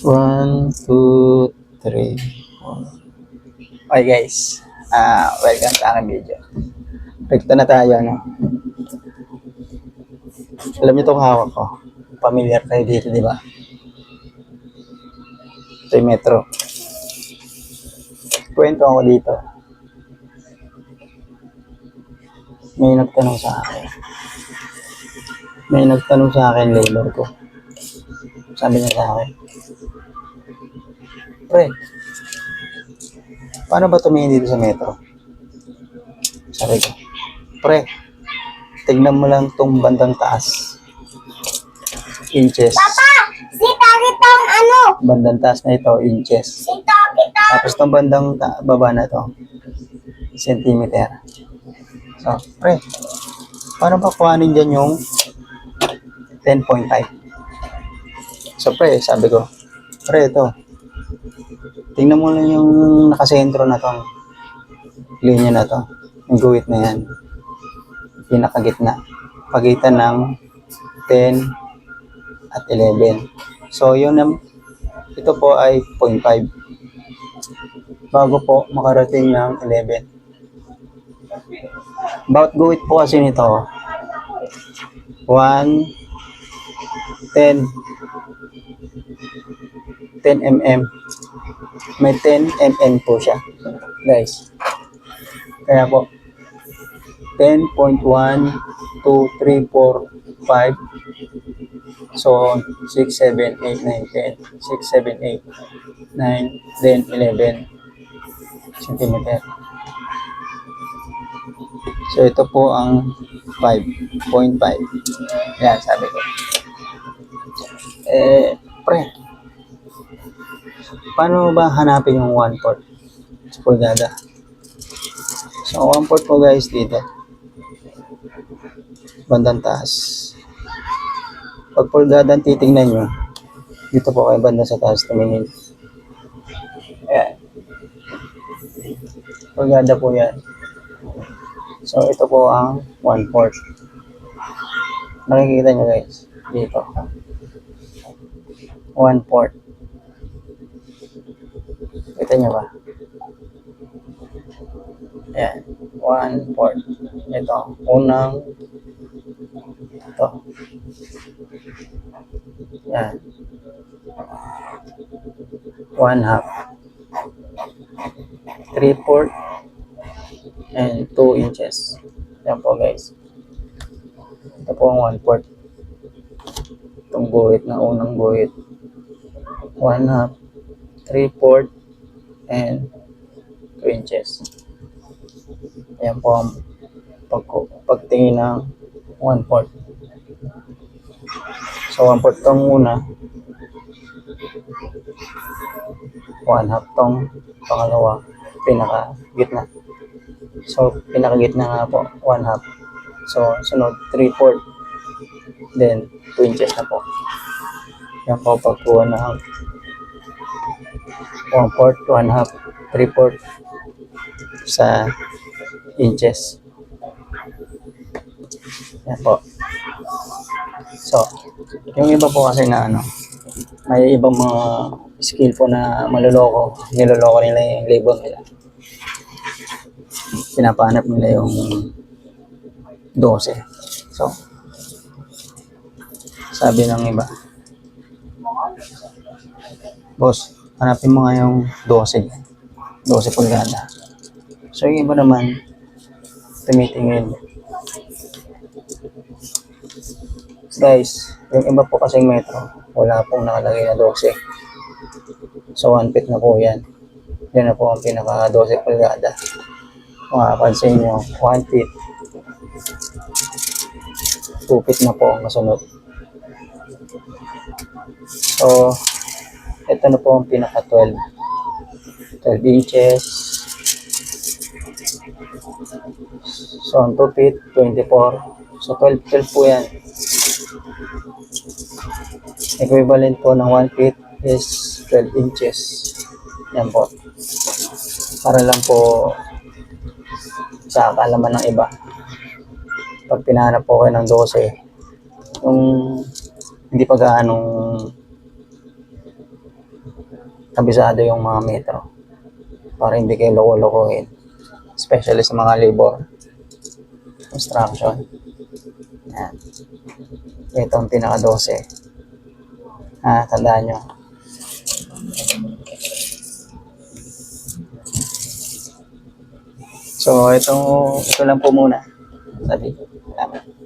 One, two, three, four. Okay guys, welcome sa aking video. Rekta na tayo, no? Alam niyo itong hawak ko. Familiar kayo dito, di ba? Ito yung metro. Kwento ako dito. May nagtanong sa akin. Labor ko. Sabi niya sa akin, pre, paano ba tumingin dito sa metro? Sabi ko, pre, tignan mo lang tong bandang taas. Inches. Papa, sita kitang ano? Bandang taas na ito, inches. Sita kita. Tapos tong bandang baba na to, centimeter. So, pre, paano ba kuhanin dyan yung 10.5? So, pre, sabi ko, pre, ito. Tingnan mo lang yung nakasentro na tong linya na to. Yung guhit na yan. Pinakagitna. Pagitan ng 10 at 11. So, ito po ay 0.5. Bago po makarating ng 11. Bawat guhit po kasi nito, 10 mm. May 10 mm po siya, guys. Kaya po, 10.1, 2, 3, 4, 5. So, 6, 7, 8, 9, 10. 6, 7, 8, 9, then 11 centimeter. So, ito po ang 5.5. Yan, sabi ko. Pre, paano ba hanapin yung 1/4 sa pulgada? So, 1/4 po guys dito. Bandang taas. Pag pulgada ang titignan nyo, dito po kayo banda sa taas tumingin. Ayan. Pulgada po yan. So, ito po ang 1/4. Nakikita nyo guys, dito. 1/4. Kita nyo ba? Ayan. 1/4. Ito. Unang. Ito. Ayan. 1/2. 3/4. And 2 inches. Yan po guys. Ito po ang 1/4. Itong guhit na unang guhit. 1/2. 3/4. And 2 inches. Ayan po ang pagtingin ng 1/4. So 1/4 tong una. 1/2 tong pangalawa. Pinaka-gitna. So pinaka-gitna nga po. 1/2. So sunod 3/4. Then 2 inches na po. Yan po pagkuha ng 1/4, 1/2, 3/4 sa inches. Yan po. So, yung iba po kasi na may ibang mga skill po na niloloko nila yung labor nila. Pinapahanap nila yung 12. So, sabi ng iba, boss, hanapin mo nga yung 12 pulgada. So, yung iba naman, tumitingin. Guys, yung iba po kasing metro, wala pong nakalagay na 12. So, 1 feet na po yan. Yan na po ang pinaka 12 pulgada. Kung makapansin nyo, 1 feet. 2 feet na po ang masunod. So, ito na po ang pinaka 12 inches. So, ang 2 feet, 24. So, 12 po yan. Equivalent po ng 1 feet is 12 inches. Yan po. Para lang po sa kaalaman ng iba. Pag pinahanap po kayo ng 12, yung hindi pa gaanong kabisado yung mga metro. Para hindi kayo loko-lokohin. Especially sa mga labor. Construction. Yan. Ito ang pinaka-12. Tandaan nyo. So, ito lang po muna. Sabi. Salamat.